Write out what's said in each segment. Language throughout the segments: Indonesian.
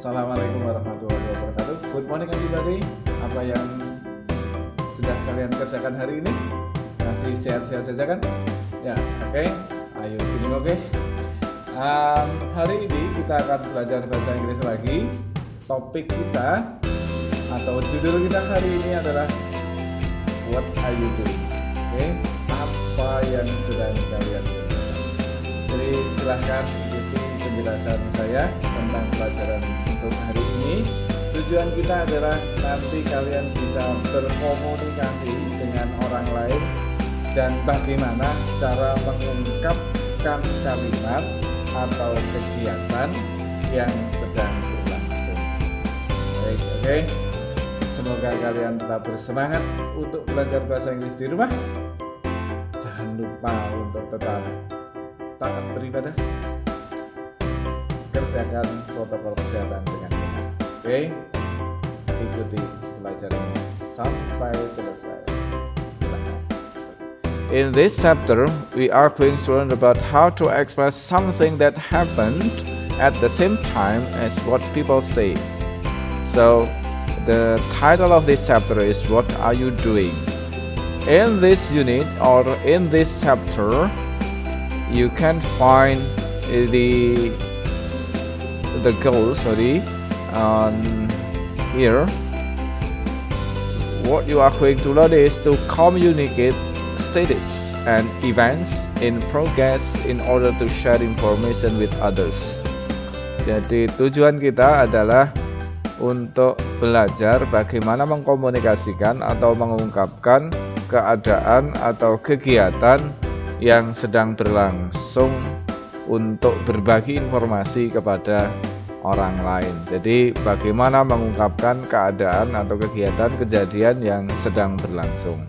Assalamualaikum warahmatullahi wabarakatuh. Good morning everybody. Apa yang sudah kalian kerjakan hari ini? Masih sehat-sehat saja kan? Ya, oke. Are you feeling okay? Hari ini kita akan belajar bahasa Inggris lagi. Topik kita atau judul kita hari ini adalah What are you doing? Oke, apa yang sedang kalian lakukan? Jadi silahkan ikuti penjelasan saya tentang pelajaran untuk hari ini. Tujuan kita adalah nanti kalian bisa berkomunikasi dengan orang lain dan bagaimana cara mengungkapkan kalimat atau kegiatan yang sedang berlangsung. Baik, oke. Semoga kalian tetap bersemangat untuk belajar bahasa Inggris di rumah. Jangan lupa untuk tetap taat beribadah. Kerjakan protokol kesehatan dengan benar. Oke, ikuti pelajarannya sampai selesai. Silakan. In this chapter, we are going to learn about how to express something that happened at the same time as what people say. So, the title of this chapter is What Are You Doing? In this unit or in this chapter, you can find the goal, here. What you are going to learn is to communicate status and events in progress in order to share information with others. Jadi tujuan kita adalah untuk belajar bagaimana mengkomunikasikan atau mengungkapkan keadaan atau kegiatan yang sedang berlangsung untuk berbagi informasi kepada orang lain. Jadi bagaimana mengungkapkan keadaan atau kegiatan kejadian yang sedang berlangsung.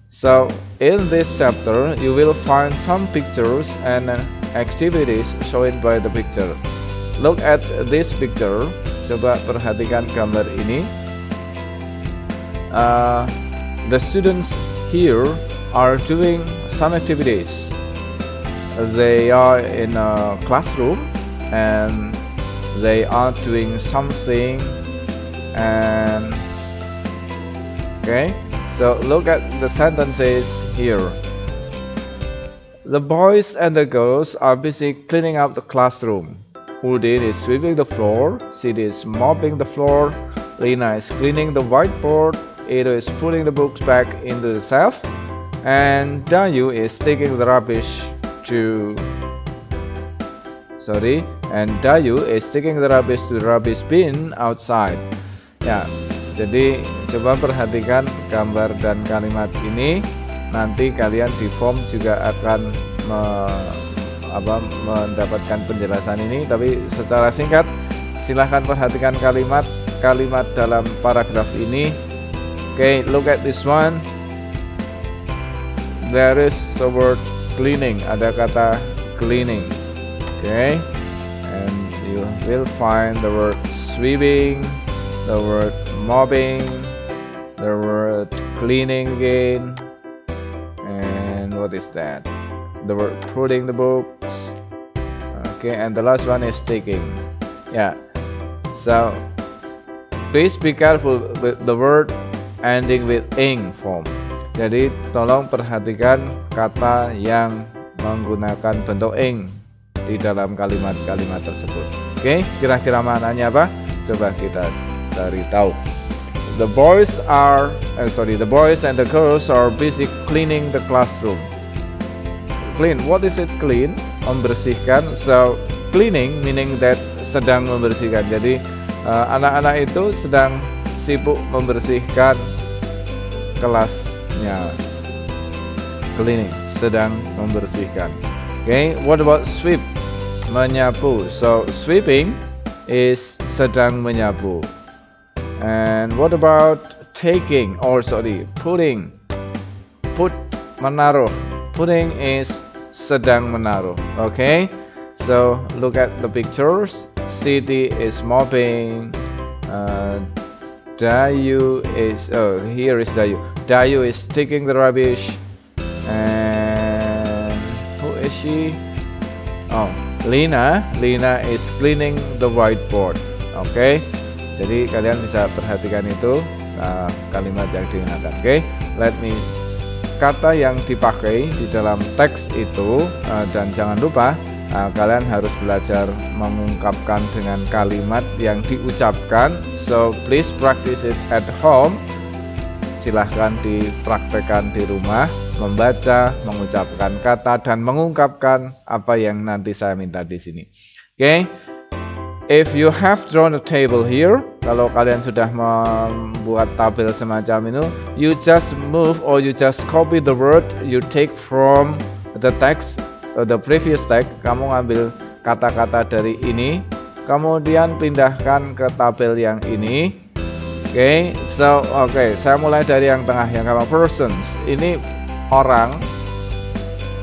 So in this chapter you will find some pictures and activities shown by the picture. Look at this picture. Coba perhatikan gambar ini. The students here are doing some activities. They are in a classroom and they are doing something. And okay, so look at the sentences here. The boys and the girls are busy cleaning up the classroom. Udin is sweeping the floor, Sid is mopping the floor, Lina is cleaning the whiteboard, Edo is putting the books back into the shelf, and Dayu is taking the rubbish to the rubbish bin outside. Ya, jadi coba perhatikan gambar dan kalimat ini. Nanti kalian di form juga akan mendapatkan penjelasan ini, tapi secara singkat silahkan perhatikan kalimat dalam paragraf ini. Okay, look at this one. There is the word cleaning, ada kata cleaning. Okay, and you will find the word sweeping, the word mopping, the word cleaning again, and what is that? The word putting the books. Okay, and the last one is taking. Yeah, so please be careful with the word ending with ing form. Jadi tolong perhatikan kata yang menggunakan bentuk ing di dalam kalimat-kalimat tersebut. Oke, kira-kira maknanya apa? Coba kita cari tahu. The boys and the girls are busy cleaning the classroom. Clean, what is it clean? Membersihkan. So cleaning meaning that sedang membersihkan. Jadi anak-anak itu sedang sibuk membersihkan kelasnya. Cleaning, sedang membersihkan. Okay, what about sweep? Menyapu. So sweeping is sedang menyapu. And what about taking putting? Menaruh. Putting is sedang menaruh. Okay, so look at the pictures. Siti is mopping. Dayu is here is Dayu. Dayu is taking the rubbish. And who is she? Oh, Lina is cleaning the whiteboard. Oke. Jadi kalian bisa perhatikan itu kalimat yang digunakan. Oke. Let me kata yang dipakai di dalam teks itu dan jangan lupa kalian harus belajar mengungkapkan dengan kalimat yang diucapkan. So please practice it at home. Silahkan dipraktekkan di rumah, membaca, mengucapkan kata dan mengungkapkan apa yang nanti saya minta di sini. Oke. If you have drawn a table here, kalau kalian sudah membuat tabel semacam ini, you just move or you just copy the word you take from the text, the previous text. Kamu ngambil kata-kata dari ini, kemudian pindahkan ke tabel yang ini. Oke, saya mulai dari yang tengah yang sama, persons. Ini orang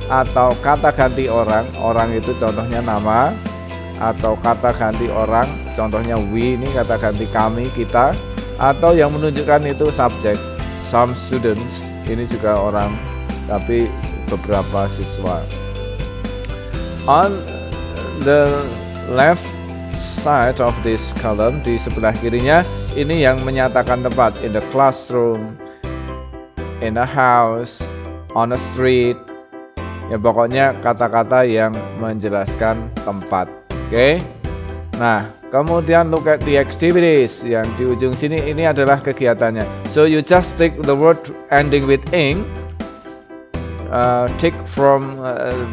atau kata ganti orang. Orang itu contohnya nama. Atau kata ganti orang, contohnya we, ini kata ganti kami, kita, atau yang menunjukkan itu subjek. Some students, ini juga orang, tapi beberapa siswa. On the left side of this column, di sebelah kirinya, ini yang menyatakan tempat. In the classroom, in a house, on a street. Ya pokoknya kata-kata yang menjelaskan tempat. Oke. Nah, kemudian look at the activities. Yang di ujung sini ini adalah kegiatannya. So you just take the word ending with ing, take from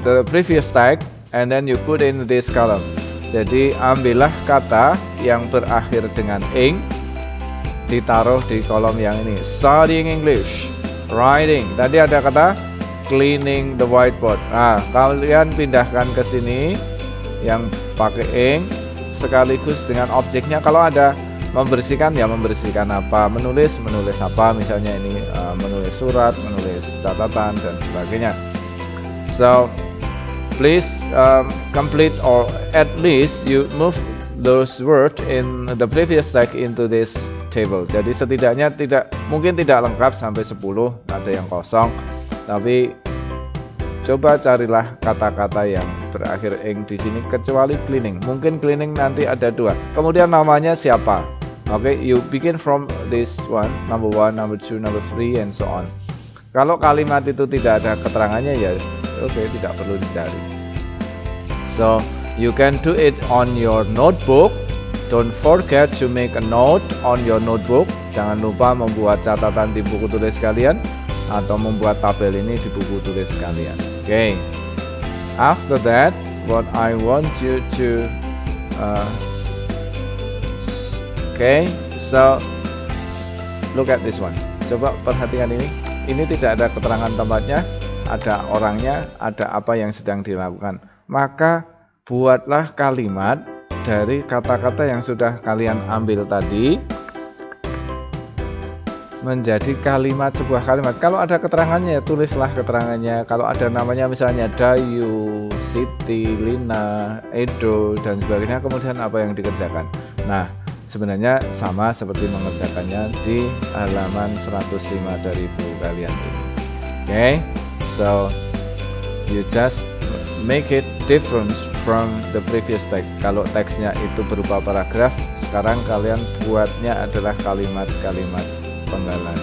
the previous tag, and then you put in this column. Jadi ambillah kata yang berakhir dengan ing, ditaruh di kolom yang ini. Studying English, writing. Tadi ada kata cleaning the whiteboard. Nah, kalian pindahkan ke sini yang pakai ing sekaligus dengan objeknya. Kalau ada membersihkan ya membersihkan apa, menulis apa, misalnya ini menulis surat, menulis catatan dan sebagainya. So please complete or at least you move those words in the previous tag into this table. Jadi setidaknya mungkin tidak lengkap sampai 10, ada yang kosong, tapi coba carilah kata-kata yang berakhir ing di sini kecuali cleaning. Mungkin cleaning nanti ada 2. Kemudian namanya siapa? Oke, you begin from this one, number 1, number 2, number 3 and so on. Kalau kalimat itu tidak ada keterangannya ya oke, tidak perlu dicari. So, you can do it on your notebook. Don't forget to make a note on your notebook. Jangan lupa membuat catatan di buku tulis kalian atau membuat tabel ini di buku tulis kalian. Okay. After that, what I want you to okay, so look at this one. Coba perhatikan ini. Ini tidak ada keterangan tempatnya, ada orangnya, ada apa yang sedang dilakukan. Maka buatlah kalimat dari kata-kata yang sudah kalian ambil tadi menjadi kalimat, sebuah kalimat. Kalau ada keterangannya ya tulislah keterangannya. Kalau ada namanya misalnya Dayu, Siti, Lina, Edo dan sebagainya, kemudian apa yang dikerjakan. Nah, sebenarnya sama seperti mengerjakannya di halaman 105 dari buku kalian ini. Okay, so you just make it different from the previous text. Kalau teksnya itu berupa paragraf, sekarang kalian buatnya adalah kalimat-kalimat penggalan.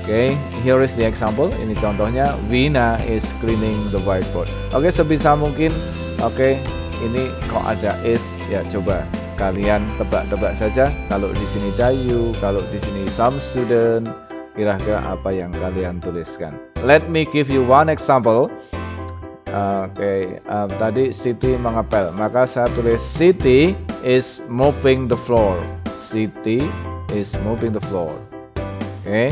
Okay, here is the example. Ini contohnya, Vina is cleaning the whiteboard. Oke, sebisa mungkin. Oke, ini kok ada is, ya coba kalian tebak-tebak saja. Kalau di sini Dayu, kalau di sini some student, kira-kira apa yang kalian tuliskan. Let me give you one example. Oke, tadi Siti mengepel, maka saya tulis Siti is mopping the floor. Siti is mopping the floor. Oke,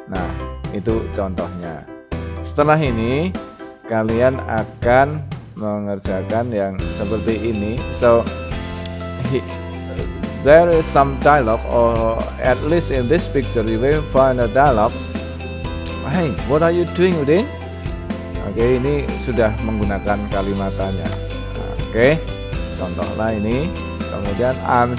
nah itu contohnya. Setelah ini kalian akan mengerjakan yang seperti ini. So there is some dialogue, or at least in this picture you will find a dialogue. Hey, what are you doing, Udin? Oke, ini sudah menggunakan kalimatannya. Oke, contohlah ini. Kemudian I'm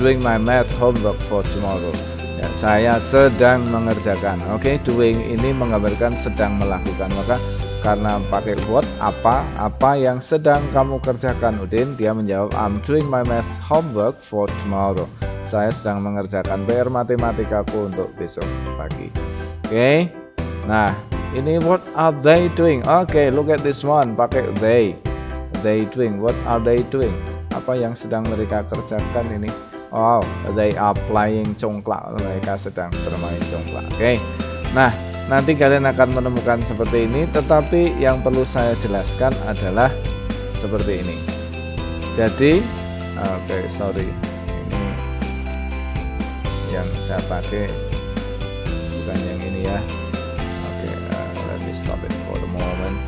doing my math homework for tomorrow. Ya, saya sedang mengerjakan. Oke, doing ini menggambarkan sedang melakukan. Maka karena pakai what, apa yang sedang kamu kerjakan Udin? Dia menjawab, I'm doing my math homework for tomorrow. Saya sedang mengerjakan PR matematikaku untuk besok pagi. Oke. Nah, ini what are they doing? Oke, look at this one, pakai they. They doing, what are they doing? Apa yang sedang mereka kerjakan ini? Oh, they are playing congklak. Mereka sedang bermain congklak. Oke. Nah, nanti kalian akan menemukan seperti ini, tetapi yang perlu saya jelaskan adalah seperti ini. Jadi, oke, sorry. Ini yang saya pakai bukan yang ini ya. Oke, let me stop it for the moment.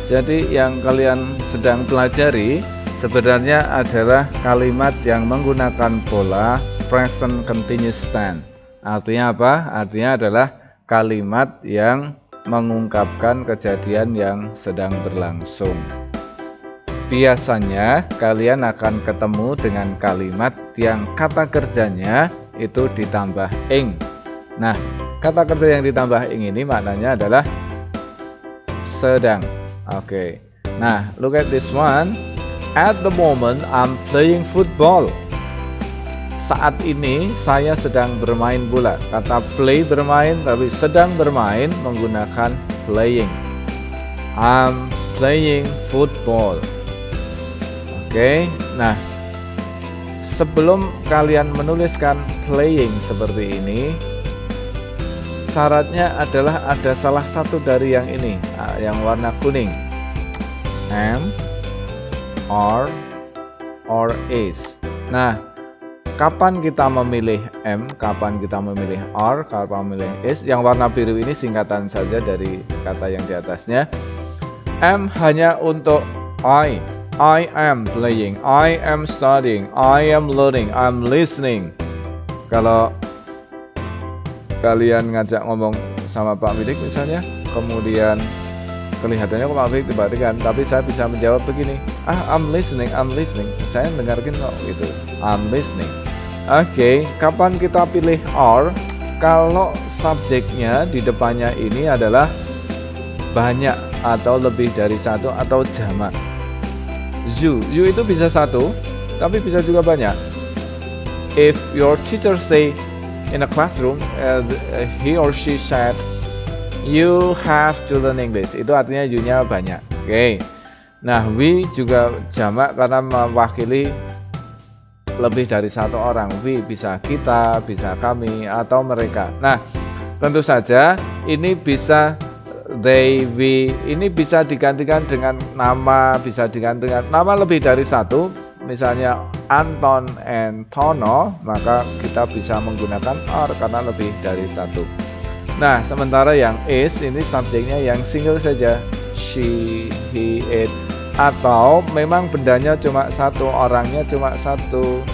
Jadi yang kalian sedang pelajari sebenarnya adalah kalimat yang menggunakan pola present continuous tense. Artinya apa? Artinya adalah kalimat yang mengungkapkan kejadian yang sedang berlangsung. Biasanya kalian akan ketemu dengan kalimat yang kata kerjanya itu ditambah ing. Nah, kata kerja yang ditambah ing ini maknanya adalah sedang. Oke. Nah, look at this one. At the moment I'm playing football. Saat ini saya sedang bermain bola. Kata play bermain, tapi sedang bermain menggunakan playing. I'm playing football. Oke. Nah, sebelum kalian menuliskan playing seperti ini, syaratnya adalah ada salah satu dari yang ini, yang warna kuning. Am, are, or is. Nah, kapan kita memilih am, kapan kita memilih are, kapan memilih is. Yang warna biru ini singkatan saja dari kata yang di atasnya. Am hanya untuk I am playing, I am studying, I am learning, I'm listening. Kalau kalian ngajak ngomong sama Pak Midik misalnya, kemudian kelihatannya kok Pak Midik dibatikan, tapi saya bisa menjawab begini, I'm listening, saya dengarkan kok gitu, I'm listening. Oke, kapan kita pilih are? Kalau subjeknya di depannya ini adalah banyak atau lebih dari satu atau jamak. You itu bisa satu, tapi bisa juga banyak. If your teacher say in a classroom, he or she said, you have to learn English. Itu artinya you-nya banyak. Oke. Nah, we juga jamak karena mewakili lebih dari satu orang. We bisa kita, bisa kami, atau mereka. Nah, tentu saja ini bisa they, we, ini bisa digantikan dengan nama, bisa digantikan nama lebih dari satu, misalnya Anton and Tono, maka kita bisa menggunakan are karena lebih dari satu. Nah, sementara yang is ini subjeknya yang single saja, she, he, it, atau memang bendanya cuma satu, orangnya cuma satu.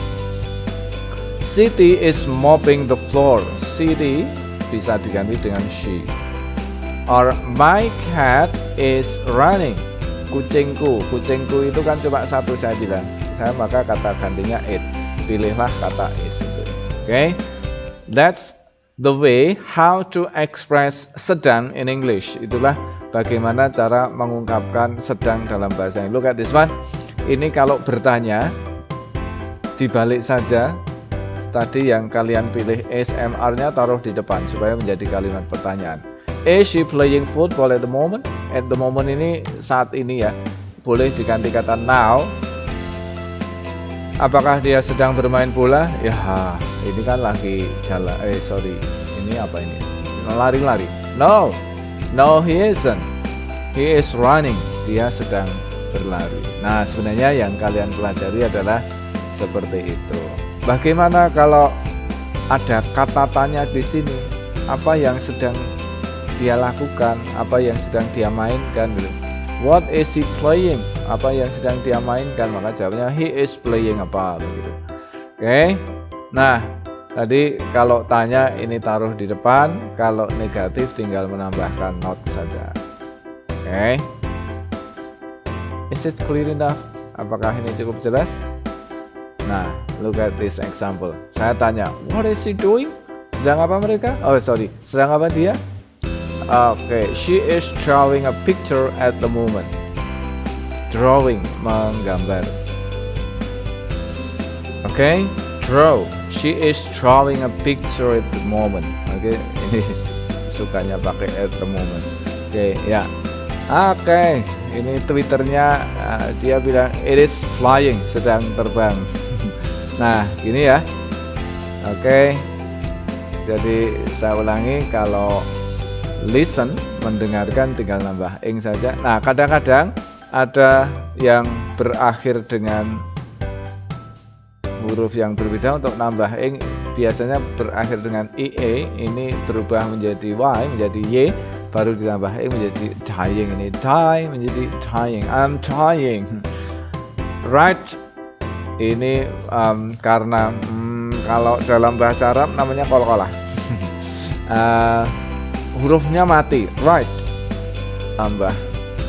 Siti is mopping the floor. Siti bisa diganti dengan she. Or my cat is running. Kucingku itu kan cuma satu saya bilang. Saya maka kata gantinya it. Pilihlah kata is itu. Okay? That's the way how to express sedang in English. Itulah bagaimana cara mengungkapkan sedang dalam bahasa Inggris. Look at this one. Ini kalau bertanya dibalik saja. Tadi yang kalian pilih SMR-nya taruh di depan supaya menjadi kalimat pertanyaan. Is she playing football at the moment? At the moment ini saat ini ya. Boleh diganti kata now. Apakah dia sedang bermain bola? Ya, ini kan lagi jalan. Ini apa ini? Lari-lari. No, he isn't. He is running. Dia sedang berlari. Nah, sebenarnya yang kalian pelajari adalah seperti itu. Bagaimana kalau ada kata tanya di sini? Apa yang sedang dia lakukan? Apa yang sedang dia mainkan? What is he playing? Apa yang sedang dia mainkan? Maka jawabnya he is playing apa? Begitu. Oke. Nah, tadi kalau tanya ini taruh di depan. Kalau negatif tinggal menambahkan not saja. Oke. Is it clear enough? Apakah ini cukup jelas? Nah, look at this example. Saya tanya, what is he doing? Sedang apa mereka? Sedang apa dia? Oke, she is drawing a picture at the moment. Drawing, menggambar. Oke, draw. She is drawing a picture at the moment. Oke, ini sukanya pakai at the moment. Oke, ya. Oke, ini Twitternya dia bilang it is flying, sedang terbang. Nah, gini ya. Oke. Jadi saya ulangi, kalau listen, mendengarkan, tinggal nambah ing saja. Nah, kadang-kadang ada yang berakhir dengan huruf yang berbeda. Untuk nambah ing biasanya berakhir dengan ie, ini berubah menjadi y, menjadi y, baru ditambah ing menjadi dying. Ini die menjadi dying. I'm dying. Right. Ini karena kalau dalam bahasa Arab namanya qalqalah. Hurufnya mati. Right. Tambah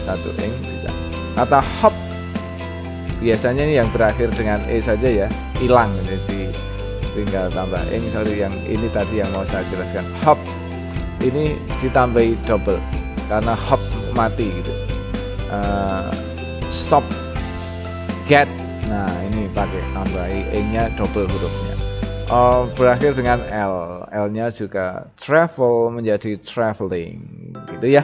satu ing bisa. Kata hop biasanya ini yang berakhir dengan e saja ya, hilang, jadi tinggal tambah ing. Sorry, yang ini tadi yang mau saya jelaskan. Hop ini ditambahi double karena hop mati gitu. Stop, get, nah ini pakai tambahi ing-nya double hurufnya. Berakhir dengan l, l-nya juga travel menjadi traveling gitu ya.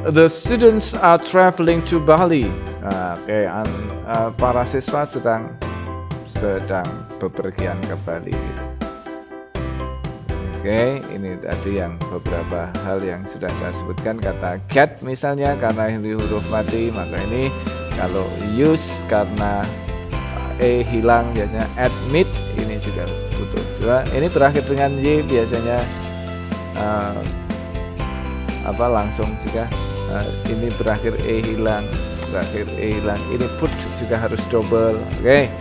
The students are traveling to Bali. Oke, para siswa sedang bepergian ke Bali. Oke, ini tadi yang beberapa hal yang sudah saya sebutkan. Kata get misalnya karena ini huruf mati, maka ini kalau use karena e hilang biasanya admit, ini juga butuh dua. Ini berakhir dengan y biasanya langsung juga. Ini berakhir e hilang, ini put juga harus double. Oke.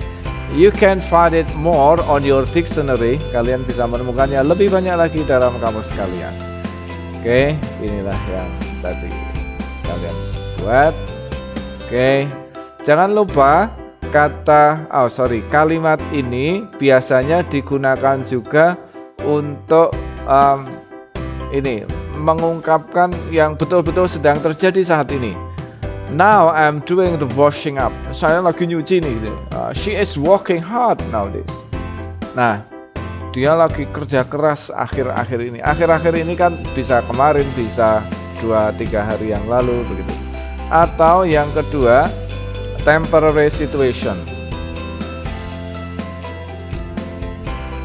You can find it more on your dictionary. Kalian bisa menemukannya lebih banyak lagi dalam kamus kalian. Oke, inilah yang tadi kalian buat. Oke. Jangan lupa kalimat ini biasanya digunakan juga untuk ini mengungkapkan yang betul-betul sedang terjadi saat ini. Now I'm doing the washing up. Saya lagi nyuci nih gitu. She is working hard nowadays. Nah, dia lagi kerja keras akhir-akhir ini. Akhir-akhir ini kan bisa kemarin, bisa 2-3 hari yang lalu begitu. Atau yang kedua, temporary situation.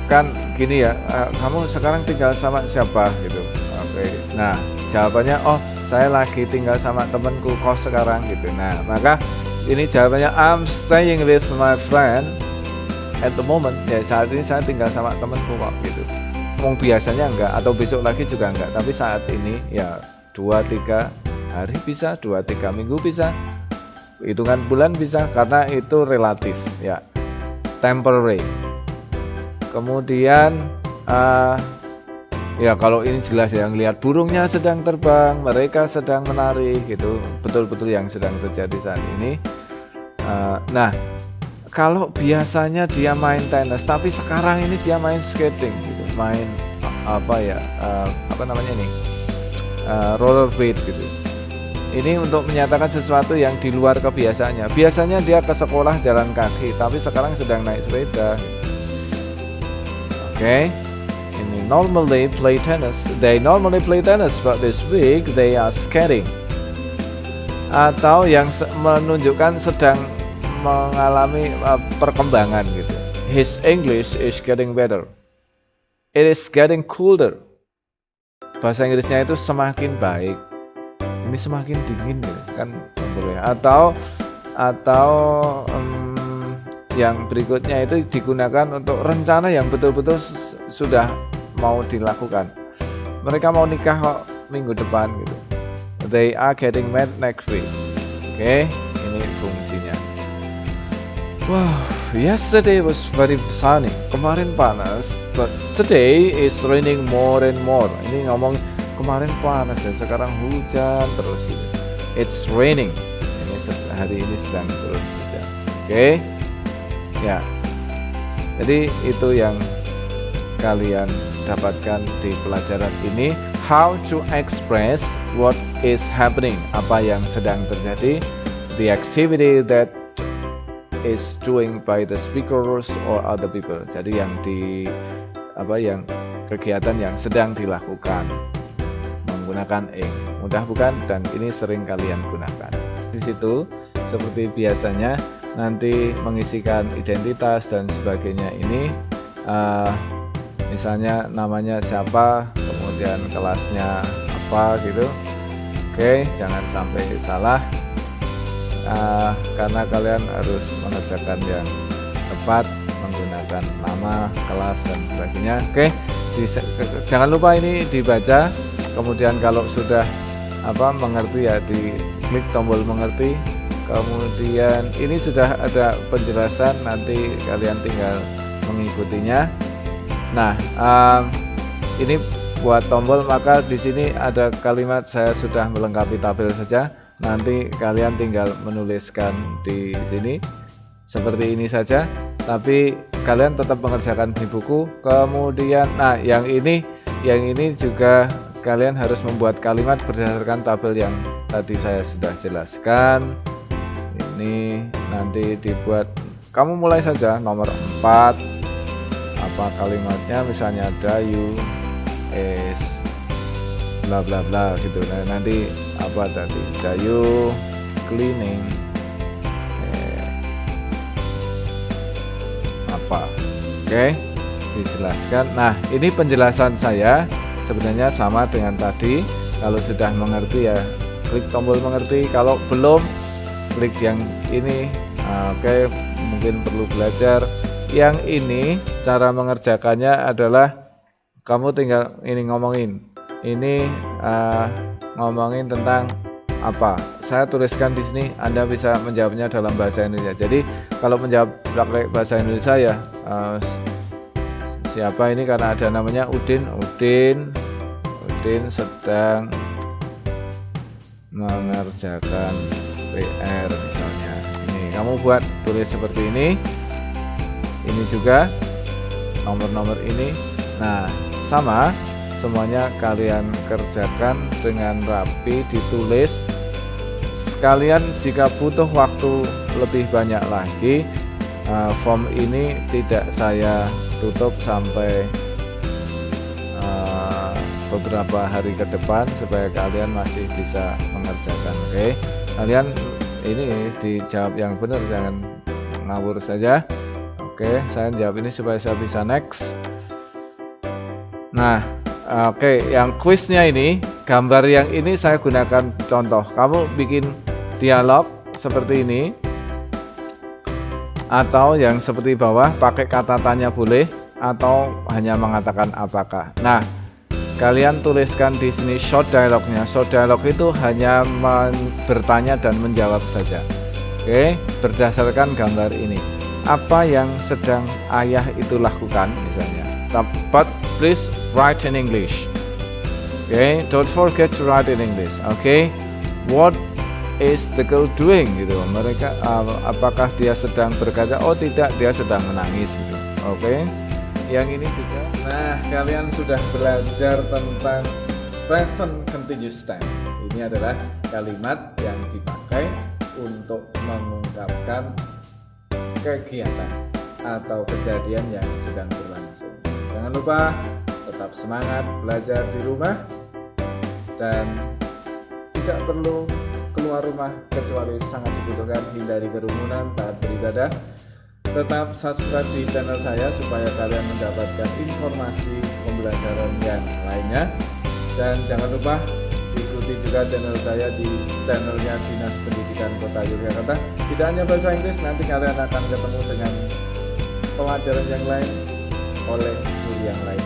Kan gini ya, kamu sekarang tinggal sama siapa gitu. Oke. Nah, jawabannya saya lagi tinggal sama temanku kos sekarang gitu. Nah, maka ini jawabannya I'm staying with my friend at the moment. Ya, saat ini saya tinggal sama temanku kok gitu. Biasanya enggak, atau besok lagi juga enggak. Tapi saat ini ya 2-3 hari bisa, 2-3 minggu bisa, hitungan bulan bisa, karena itu relatif ya, temporary. Kemudian ya kalau ini jelas ya, ngelihat burungnya sedang terbang, mereka sedang menari gitu, betul-betul yang sedang terjadi saat ini. Nah, kalau biasanya dia main tenis, tapi sekarang ini dia main skating gitu, main rollerblade gitu. Ini untuk menyatakan sesuatu yang di luar kebiasaannya. Biasanya dia ke sekolah jalan kaki, tapi sekarang sedang naik sepeda. Oke. Ini normally play tennis. They normally play tennis, but this week they are skating. Atau yang menunjukkan sedang mengalami perkembangan gitu. His English is getting better. It is getting colder. Bahasa Inggrisnya itu semakin baik. Ini semakin dingin gitu kan, boleh. Atau yang berikutnya itu digunakan untuk rencana yang betul-betul sudah mau dilakukan. Mereka mau nikah kok minggu depan gitu. They are getting married next week. Oke, ini fungsinya. Wow, yesterday was very sunny. Kemarin panas, but today is raining more and more. Ini ngomong kemarin panas dan sekarang hujan terus gitu. It's raining. Ini hari ini sedang turun hujan. Oke. Ya. Jadi itu yang kalian dapatkan di pelajaran ini, how to express what is happening, apa yang sedang terjadi, the activity that is doing by the speakers or other people. Jadi yang kegiatan yang sedang dilakukan menggunakan ing. Mudah bukan? Dan ini sering kalian gunakan. Di situ seperti biasanya nanti mengisikan identitas dan sebagainya ini, misalnya namanya siapa, kemudian kelasnya apa gitu. Oke, jangan sampai salah, karena kalian harus mengerjakan yang tepat menggunakan nama, kelas dan sebagainya. Oke, jangan lupa ini dibaca, kemudian kalau sudah mengerti ya di klik tombol mengerti, kemudian ini sudah ada penjelasan, nanti kalian tinggal mengikutinya. Nah, ini buat tombol, maka di sini ada kalimat saya sudah melengkapi tabel saja. Nanti kalian tinggal menuliskan di sini seperti ini saja, tapi kalian tetap mengerjakan di buku. Kemudian yang ini juga kalian harus membuat kalimat berdasarkan tabel yang tadi saya sudah jelaskan. Ini nanti dibuat, kamu mulai saja nomor 4, apa kalimatnya, misalnya Dayu is bla bla bla gitu. Nah, nanti apa tadi, Dayu cleaning apa, oke, dijelaskan. Nah, ini penjelasan saya sebenarnya sama dengan tadi. Kalau sudah mengerti ya klik tombol mengerti, kalau belum klik yang ini. Oke, mungkin perlu belajar. Yang ini cara mengerjakannya adalah kamu tinggal ini ngomongin. Ini ngomongin tentang apa. Saya tuliskan di sini, Anda bisa menjawabnya dalam bahasa Indonesia. Jadi kalau menjawab pakai bahasa Indonesia ya siapa ini, karena ada namanya Udin sedang mengerjakan PR misalnya. Ini kamu buat, tulis seperti ini. Ini juga nomor-nomor ini. Nah, sama semuanya kalian kerjakan dengan rapi, ditulis. Sekalian jika butuh waktu lebih banyak lagi, form ini tidak saya tutup sampai beberapa hari ke depan supaya kalian masih bisa mengerjakan. Oke, kalian ini dijawab yang benar, jangan ngawur saja. Oke, saya jawab ini supaya saya bisa next. Nah, oke, yang kuisnya ini, gambar yang ini saya gunakan contoh. Kamu bikin dialog seperti ini, atau yang seperti bawah pakai kata tanya boleh, atau hanya mengatakan apakah. Nah, kalian tuliskan di sini short dialognya. Short dialog itu hanya bertanya dan menjawab saja. Oke, berdasarkan gambar ini. Apa yang sedang ayah itu lakukan misalnya. But please write in English. Okay, don't forget to write in English. Okay, what is the girl doing gitu. Mereka apakah dia sedang berkata? Oh tidak, dia sedang menangis gitu. Oke, yang ini juga. Nah, kalian sudah belajar tentang present continuous tense. Ini adalah kalimat yang dipakai untuk mengungkapkan kegiatan atau kejadian yang sedang berlangsung. Jangan lupa tetap semangat belajar di rumah dan tidak perlu keluar rumah kecuali sangat dibutuhkan. Hindari kerumunan saat beribadah. Tetap subscribe di channel saya supaya kalian mendapatkan informasi pembelajaran yang lainnya, dan jangan lupa ikuti juga channel saya di channelnya Dinas Pendidikan Kota Yogyakarta. Tidak hanya bahasa Inggris, nanti kalian akan ketemu dengan pelajaran yang lain oleh guru yang lain.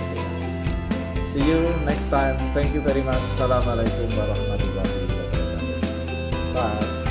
See you next time. Thank you very much. Assalamualaikum warahmatullahi wabarakatuh. Bye.